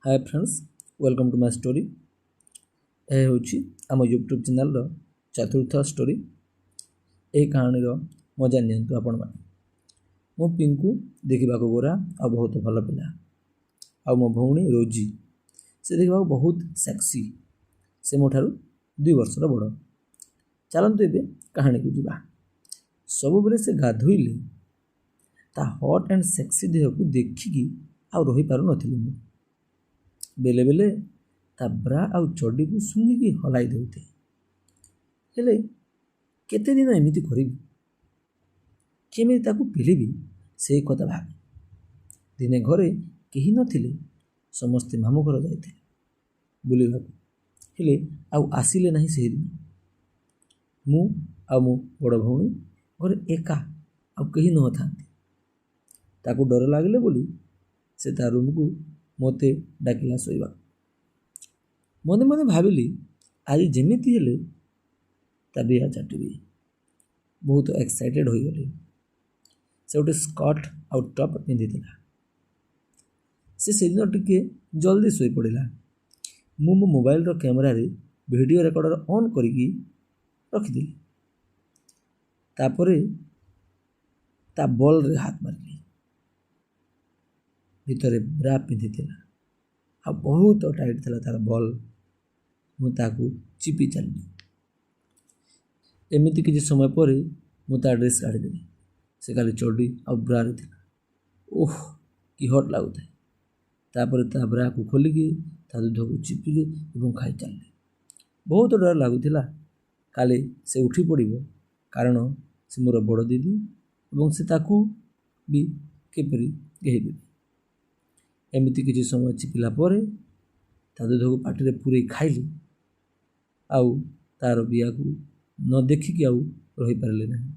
Hi friends, welcome to my story. यह हूँ आम यूट्यूब चैनल चतुर्थ स्टोरी। यह कहानी मजा नियंतु आपण मैंने। मो पिंकू देखा गोरा आ बहुत भल पिला। आ मो भौणी रोजी से देखा बहुत सेक्सी। से मो ठारू 2 वर्षर बड़। चलतु ए कहानी को जीवा। सब बेले से गाधोइले ता हट एंड सेक्सी देह को देखिकी आ रही पार नी। बेले बेले ता ब्रा आउ चड्डी को सुंघिकी हलाई देते। हेले केते दिन एमिति करिबी, केमिति ताकू पिलिबी से कथा भाबे। दिने घरे केही नथिले, समस्ते मामू घर जाइते बुलिबाकू। हेले आउ आसिले नाही से दिन। मु आ मो बड़ भौणी घरे एका आउ केही न थांती। ताकू डर लागले बोली से ता रूम को मते डाकिला शोइबा। मने मने भाविली आज जेमिति हेले ता बिया चाटिबी। बहुत एक्साइटेड होई गली। से गोटे स्कर्ट आउ टॉप पिंधिथिला। से दिन टिके जल्दी सोई पड़िला। मु मो मोबाइल रो कैमरा रे वीडियो रिकॉर्डर ऑन करिकी रखिदिली। तापरे ता बॉल रे हाथ मारली। भितरे ब्रा पिंधिथिला आ बहुत टाइट थिला तार बॉल। मु ताकू चिपी चलनी। एमिति किछि समय पर मु ता ड्रेस काढ़ी देली। से खाली चड्डी आ ब्रा रे थिला। ओह कि हट लागुଥାଏ। तापर ता ब्रा को खोलिकी ता दूध को चिपिली एवं खाई चलली। बहुत डर लागुथिला काले से उठी पड़िबो, कारण से मोर बड़ दीदी एवं से ताकू भी केपरि गेही देबी। एमिति किछि समय चिपिला परे ता दूध को पाटी रे पूरे खाइली। आउ तार बिया को न देखिकी आउ रही पारले नहीं।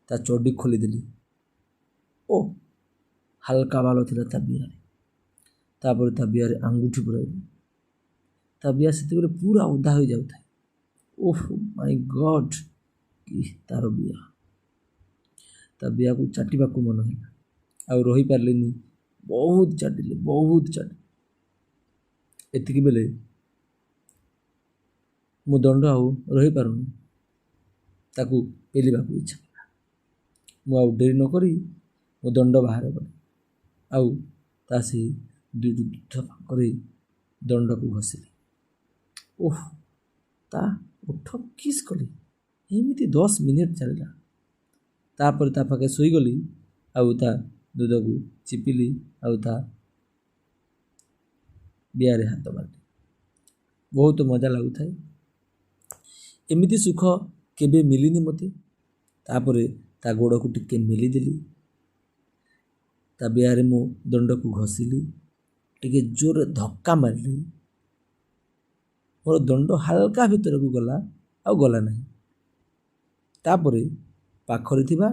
ता चड्डी खोली देली। ओ हल्का बाल थिला ता बिया। तापर ता बिया रे अंगूठी पुराइली। ता बिया सेते पूरा उदा हो जाउଥାଏ। ओह माय गॉड कि तार बिया। ता बिया को चाटिबा को मन होला आउ रही पारलेनी। बहुत चाटिले, बहुत चाट। एतिकी बेले मो दंड आउ रही पारुनी। ताकू पेलिबाकू इच्छा कला। मु आउ डेरी न करी मो दंड बाहर गली। आउ ता से दुई करे दंड को घसिली। ओह ता उठ किस कली। एमिति 10 मिनिट चलला। तापर ता पाखे सोई गली। आउ ता दूध को चिपिली आउ ता बियारे हाथ मारली। बहुत मजा लागुଥାଏ। एमिति सुख केबे मिलिनी मते। तापरे ता गोड़ को टिके मिली देली। ता बियारे मो दंड को घसिली। टिके जोर धक्का मारली। मोर दंड हल्का भीतर को गला आउ गला नहीं। तापरे पाखरे थिबा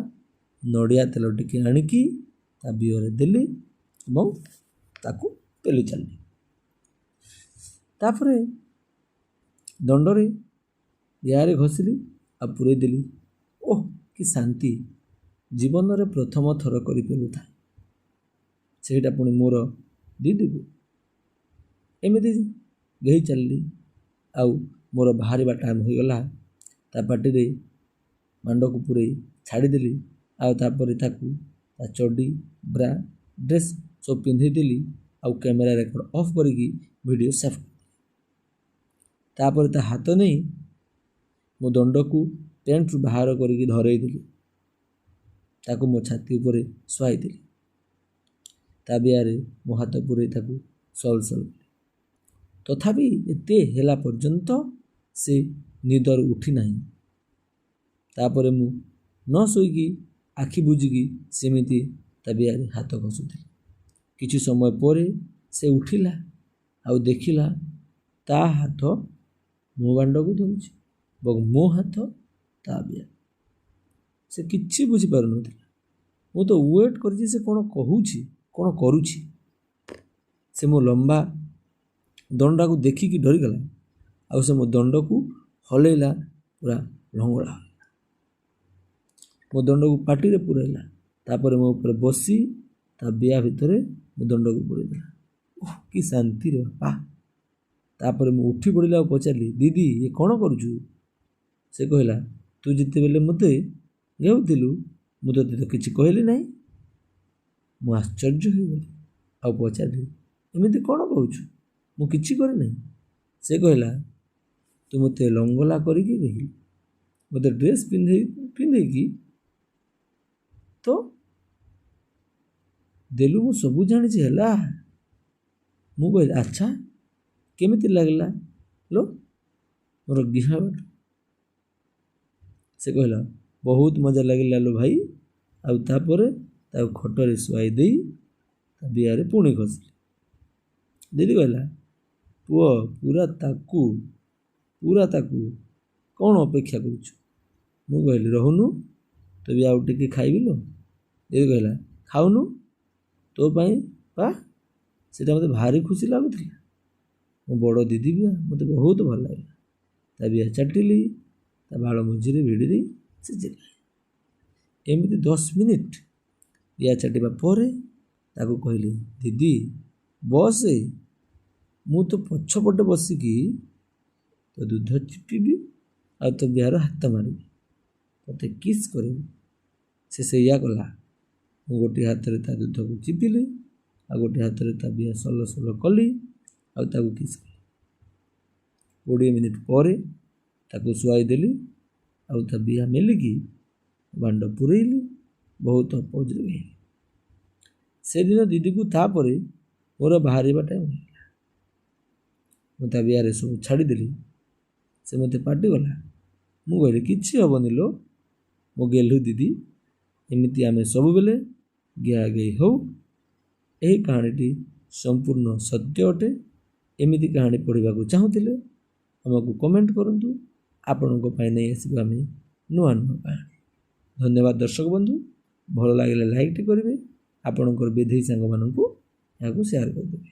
नडिया तेल टिके आनिकी ता बियरे देली एवं ताकू पेली चलली। तापरे दंडरे बियारे घसिली आ पुरे देली। ओह कि शांति। जीवन रे प्रथम थर करी पेलु था। सेटा पुणी मोर दीदी को एमिति गेही चलली। आउ मोर बाहरिबा टाइम हो गला। ता पाटी रे मांड को पूरे छाड़ी देली। आउ तापरे ताकू ता चड्डी ब्रा ड्रेस सब पिंधे देली। आउ कैमरा रिकॉर्ड ऑफ करिकी वीडियो सेव कर। तापर ता हाथ नहीं मो दंड को पेंट रु बाहर करिकी धरई देली। ताकू मो छाती ऊपर शुआई देली। ता बियारे मो हाथ पूरे ताकू सल सल। तथापि एते हेला पर्यंत से निदर उठी नहीं। तापरे मु न सोईकी आखि बुझिकी सेमिति ता बियारे हाथ घसुथिली। किछि समय परे से उठिला आउ देखिला ता हाथ मो बांड को धरुछि एवं मो हाथ ता बिया। से किछि बुझी पारु नथिला। मु तो वेट करछि से कोन कहूछि कोन करूछि। से मो लंबा दंडा को देखिकी डरी गला। आउ से मो दंड को हलेला पूरा लंगड़ा। मो दंड को पाटी रे पुराइला। तापरे मो ऊपर बसी ता बिया भितरे मो दंड को पुराई देला। କି ଶାନ୍ତିରେ ବାପା। ତାପରେ ମୁଁ ଉଠି ପଡ଼ିଲି ଆଉ ପଚାରିଲି ଦିଦି ଏ କ'ଣ କରୁଛୁ? ସେ କହିଲା ତୁ ଯେତେବେଳେ ମୋତେ ଘେଉଥିଲୁ ମୁଁ ତୋତେ ତ କିଛି କହିଲି ନାହିଁ। ମୁଁ ଆଶ୍ଚର୍ଯ୍ୟ ହୋଇଗଲି ଆଉ ପଚାରିଲି ଏମିତି କ'ଣ କହୁଛୁ? ମୁଁ କିଛି କରିନାହିଁ। ସେ କହିଲା ତୁ ମୋତେ ଲଙ୍ଗଲା କରିକି କହିଲି ମୋତେ ଡ୍ରେସ୍ ପିନ୍ଧେଇକି ତ ଦେଲୁ, ମୁଁ ସବୁ ଜାଣିଛି ହେଲା। ମୁଁ କହିଲି ଆଚ୍ଛା କେମିତି ଲାଗିଲା ଲୋ ମୋର ଗିହା? ସେ କହିଲା ବହୁତ ମଜା ଲାଗିଲା ଲୋ ଭାଇ। ଆଉ ତାପରେ ତାକୁ ଖଟରେ ଶୁଆଇ ଦେଇ ତା ବିହାରେ ପୁଣି ଖସିଲି। ଦିଦି କହିଲା ପୁଅ ପୁରା ତାକୁ କ'ଣ ଅପେକ୍ଷା କରୁଛୁ? ମୁଁ କହିଲି ରହୁନୁ ତୁ ବି ଆଉ ଟିକେ ଖାଇବି ଲୋ। ଦିଦି କହିଲା ଖାଉନୁ ତୋ ପାଇଁ ବା, ସେଇଟା ମୋତେ ଭାରି ଖୁସି ଲାଗୁଥିଲା। ମୋ ବଡ଼ ଦିଦି ବିହା ମୋତେ ବହୁତ ଭଲ ଲାଗିଲା। ତା ବିହା ଚାଟିଲି, ତା ବାଳ ମଝିରେ ଭିଡ଼ି ଦେଇ ସେ ଚିଲାଏ। ଏମିତି 10 ମିନିଟ୍ ବିହା ଚାଟିବା ପରେ ତାକୁ କହିଲି ଦିଦି ବସେ, ମୁଁ ତ ପଛପଟେ ବସିକି ତୋ ଦୁଧ ଚିପିବି ଆଉ ତୋ ବିହାର ହାତ ମାରିବି, ତୋତେ କିସ୍ କରିବି। ସେ ସେଇଆ କଲା। ମୁଁ ଗୋଟିଏ ହାତରେ ତା ଦୁଧକୁ ଚିପିଲି ଆଉ ଗୋଟିଏ ହାତରେ ତା ବିହା ସଲ ସଲ କଲି ଆଉ ତାକୁ କିସ୍ କଲି। 20 ମିନିଟ୍ ପରେ ତାକୁ ଶୁଆଇ ଦେଲି ଆଉ ତା ବିହା ମେଲିକି ବାଣ୍ଡ ପୁରେଇଲି। ବହୁତ ପଜରେ ହେଲି। ସେଦିନ ଦିଦିକୁ ତାପରେ ମୋର ବାହାରିବା ଟାଇମ୍ ହେଲା। ମୁଁ ତା ବିହାରେ ସବୁ ଛାଡ଼ିଦେଲି। ସେ ମୋତେ ପାଟି କଲା। ମୁଁ କହିଲି କିଛି ହେବନି ଲୋ ମୋ ଗେହ୍ଲୁ ଦିଦି, ଏମିତି ଆମେ ସବୁବେଳେ ଗେଆ ଗେଇ ହଉ। ଏହି କାହାଣୀଟି ସମ୍ପୂର୍ଣ୍ଣ ସତ୍ୟ ଅଟେ। ଏମିତି କାହାଣୀ ପଢ଼ିବାକୁ ଚାହୁଁଥିଲେ ଆମକୁ କମେଣ୍ଟ କରନ୍ତୁ। ଆପଣଙ୍କ ପାଇଁ ନେଇ ଆସିବୁ ଆମେ ନୂଆ ନୂଆ କାହାଣୀ। ଧନ୍ୟବାଦ ଦର୍ଶକ ବନ୍ଧୁ। ଭଲ ଲାଗିଲେ ଲାଇକ୍ଟି କରିବେ। ଆପଣଙ୍କର ବିଧେଇ ସାଙ୍ଗମାନଙ୍କୁ ଏହାକୁ ସେୟାର କରିଦେବେ।